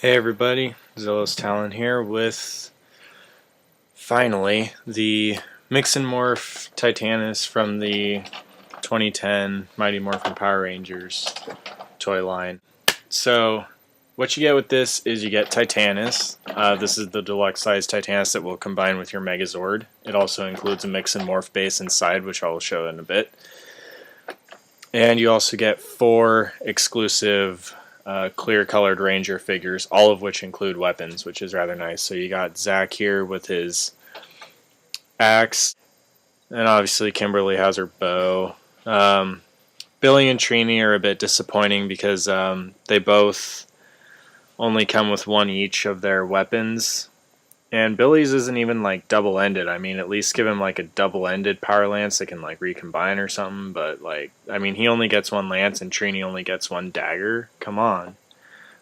Hey everybody, Zillow's Talon here with finally the Mix and Morph Titanus from the 2010 Mighty Morphin Power Rangers toy line. So what you get with this is you get Titanus. This is the deluxe size Titanus that will combine with your Megazord. It also includes a Mix and Morph base inside, which I will show in a bit. And you also get 4 exclusive clear colored Ranger figures, all of which include weapons, which is rather nice. So you got Zach here with his axe, and obviously Kimberly has her bow. Billy and Trini are a bit disappointing because they both only come with one each of their weapons, and Billy's isn't even like double-ended. I mean, at least give him like a double-ended power lance that can like recombine or something. But like, I mean, he only gets one lance and Trini only gets one dagger. Come on,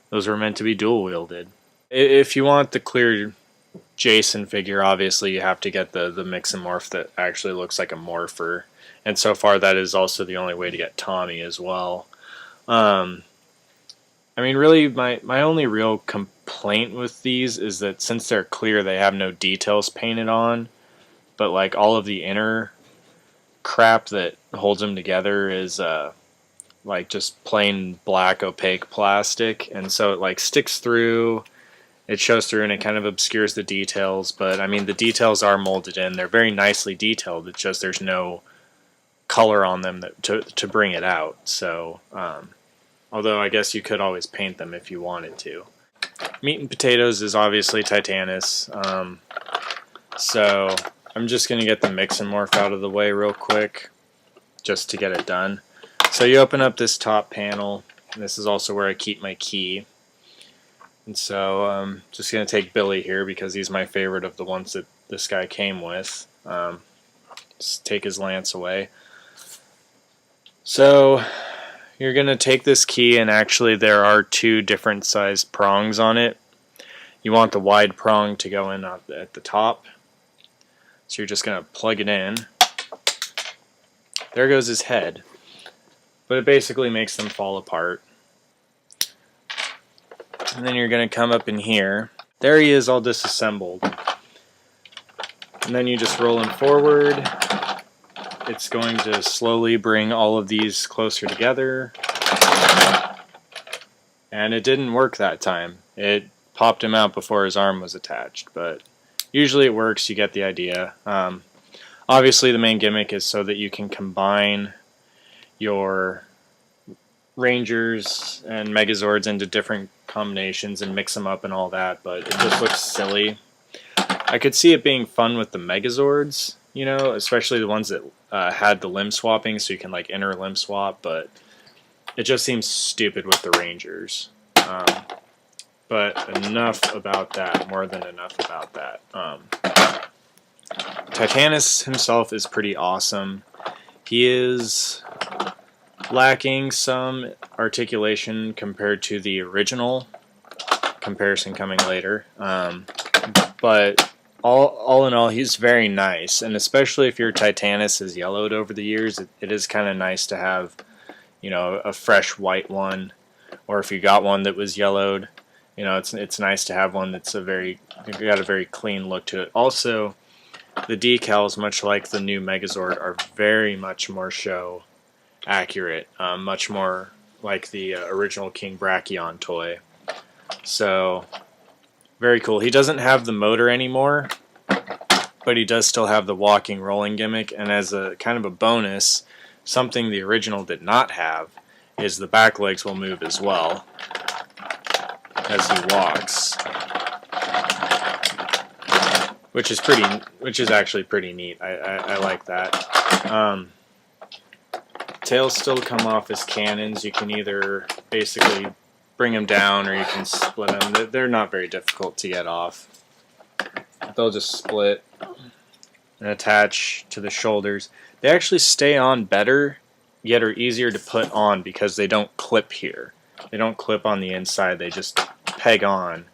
those were meant to be dual-wielded. If you want the clear Jason figure, obviously you have to get the mix and morph that actually looks like a morpher. And so far, that is also the only way to get Tommy as well. I mean, really, my only real complaint with these is that since they're clear, they have no details painted on, but like all of the inner crap that holds them together is like just plain black opaque plastic, and so it like sticks through, it shows through, and it kind of obscures the details. But I mean, the details are molded in, they're very nicely detailed, it's just there's no color on them to bring it out. So although I guess you could always paint them if you wanted to. Meat and potatoes is obviously Titanus. So I'm just going to get the mix and morph out of the way real quick just to get it done. So you open up this top panel, and this is also where I keep my key. And so I'm just going to take Billy here because he's my favorite of the ones that this guy came with. Just take his lance away. So you're going to take this key, and actually there are 2 different size prongs on it. You want the wide prong to go in at the top. So you're just going to plug it in. There goes his head. But it basically makes them fall apart. And then you're going to come up in here. There he is, all disassembled. And then you just roll him forward. It's going to slowly bring all of these closer together. And it didn't work that time. It popped him out before his arm was attached, but usually it works. You get the idea. Obviously the main gimmick is so that you can combine your Rangers and Megazords into different combinations and mix them up and all that, but it just looks silly. I could see it being fun with the Megazords, you know, especially the ones that had the limb swapping, so you can like inner limb swap, but it just seems stupid with the Rangers. But enough about that, more than enough about that. Titanus himself is pretty awesome. He is lacking some articulation compared to the original, comparison coming later. But all in all, he's very nice, and especially if your Titanus is yellowed over the years, it is kind of nice to have, you know, a fresh white one, or if you got one that was yellowed, you know, it's nice to have one that's got a very clean look to it. Also, the decals, much like the new Megazord, are very much more show accurate, much more like the original King Brachion toy. So very cool. He doesn't have the motor anymore, but he does still have the walking rolling gimmick, and as a kind of a bonus, something the original did not have is the back legs will move as well as he walks, which is actually pretty neat. I like that. Tails still come off as cannons. You can either basically bring them down or you can split them. They're not very difficult to get off. They'll just split and attach to the shoulders. They actually stay on better, yet are easier to put on because they don't clip here. They don't clip on the inside, they just peg on,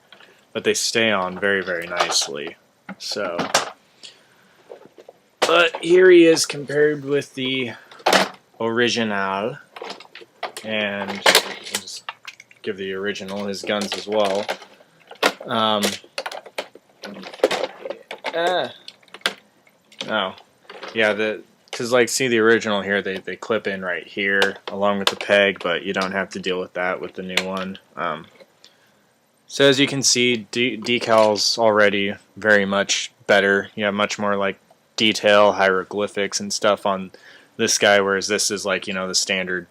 but they stay on very, very nicely. So, but here he is compared with the original, and I'll just give the original his guns as well. Um, oh, yeah, because like see the original here, they clip in right here along with the peg, but you don't have to deal with that with the new one. So as you can see, decals already very much better. You have much more like detail, hieroglyphics and stuff on this guy, whereas this is like, you know, the standard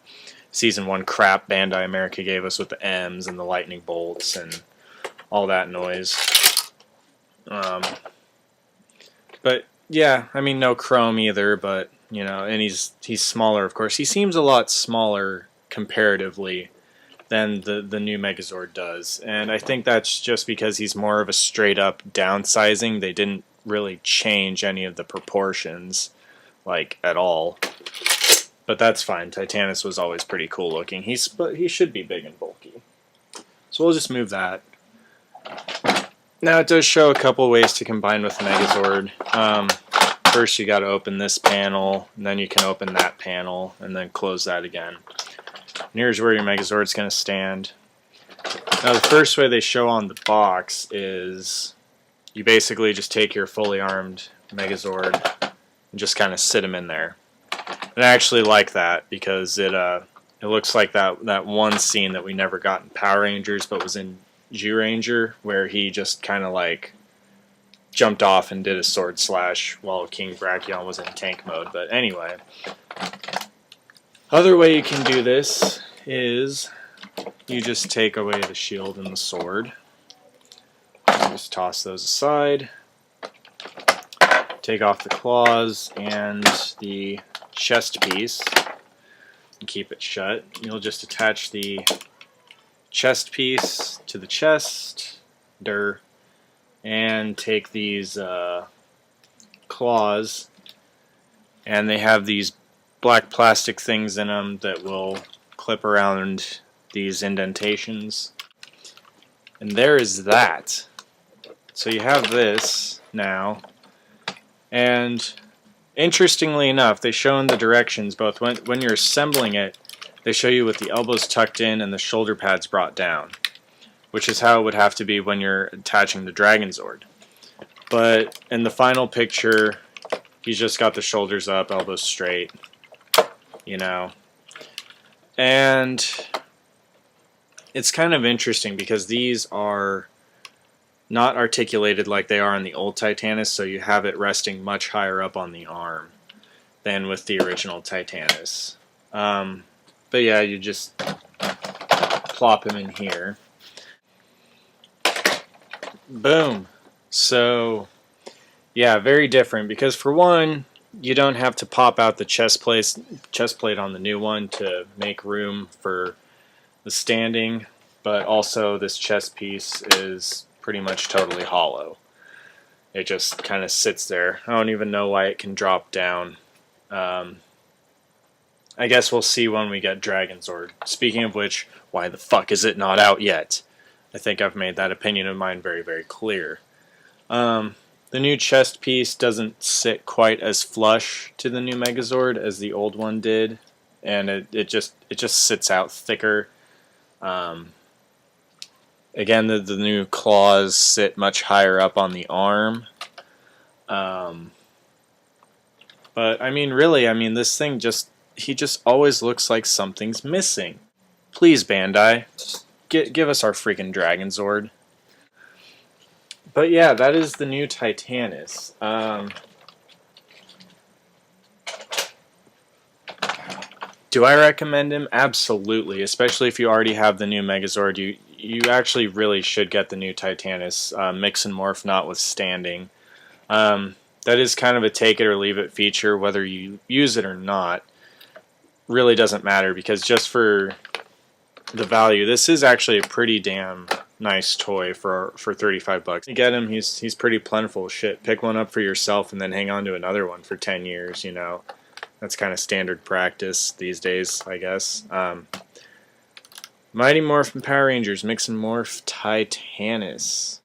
Season 1 crap Bandai America gave us with the M's and the lightning bolts and all that noise. But yeah, I mean, no chrome either, but, you know, and he's smaller, of course. He seems a lot smaller comparatively than the new Megazord does, and I think that's just because he's more of a straight up downsizing. They didn't really change any of the proportions, like, at all. But that's fine. Titanus was always pretty cool looking. But he should be big and bulky. So we'll just move that. Now it does show a couple ways to combine with Megazord. First you got to open this panel, and then you can open that panel, and then close that again. And here's where your Megazord's going to stand. Now the first way they show on the box is you basically just take your fully armed Megazord and just kind of sit him in there. And I actually like that because it looks like that one scene that we never got in Power Rangers but was in Zyuranger, where he just kind of like jumped off and did a sword slash while King Brachion was in tank mode. But anyway, other way you can do this is you just take away the shield and the sword. Just toss those aside. Take off the claws and the chest piece and keep it shut. You'll just attach the chest piece to the chest, and take these claws, and they have these black plastic things in them that will clip around these indentations. And there is that. So you have this now, and interestingly enough, they show in the directions both when you're assembling it, they show you with the elbows tucked in and the shoulder pads brought down, which is how it would have to be when you're attaching the Dragonzord. But in the final picture, he's just got the shoulders up, elbows straight, you know. And it's kind of interesting because these are not articulated like they are in the old Titanus, so you have it resting much higher up on the arm than with the original Titanus. But yeah, you just plop him in here. Boom. So yeah, very different because for one, you don't have to pop out the chest plate on the new one to make room for the standing, but also this chest piece is pretty much totally hollow. It just kind of sits there. I don't even know why it can drop down. I guess we'll see when we get Dragonzord. Speaking of which, why the fuck is it not out yet? I think I've made that opinion of mine very, very clear. The new chest piece doesn't sit quite as flush to the new Megazord as the old one did, and it just sits out thicker. Again, the new claws sit much higher up on the arm. But I mean, really, I mean, this thing he just always looks like something's missing. Please, Bandai, give us our freaking Dragonzord. But yeah, that is the new Titanus. Do I recommend him? Absolutely, especially if you already have the new Megazord. You actually really should get the new Titanus, mix and morph notwithstanding. That is kind of a take it or leave it feature, whether you use it or not. Really doesn't matter, because just for the value, this is actually a pretty damn nice toy for 35 bucks. You get him, he's pretty plentiful. Shit, pick one up for yourself and then hang on to another one for 10 years, you know. That's kind of standard practice these days, I guess. Mighty Morphin Power Rangers Mix and Morph Titanus.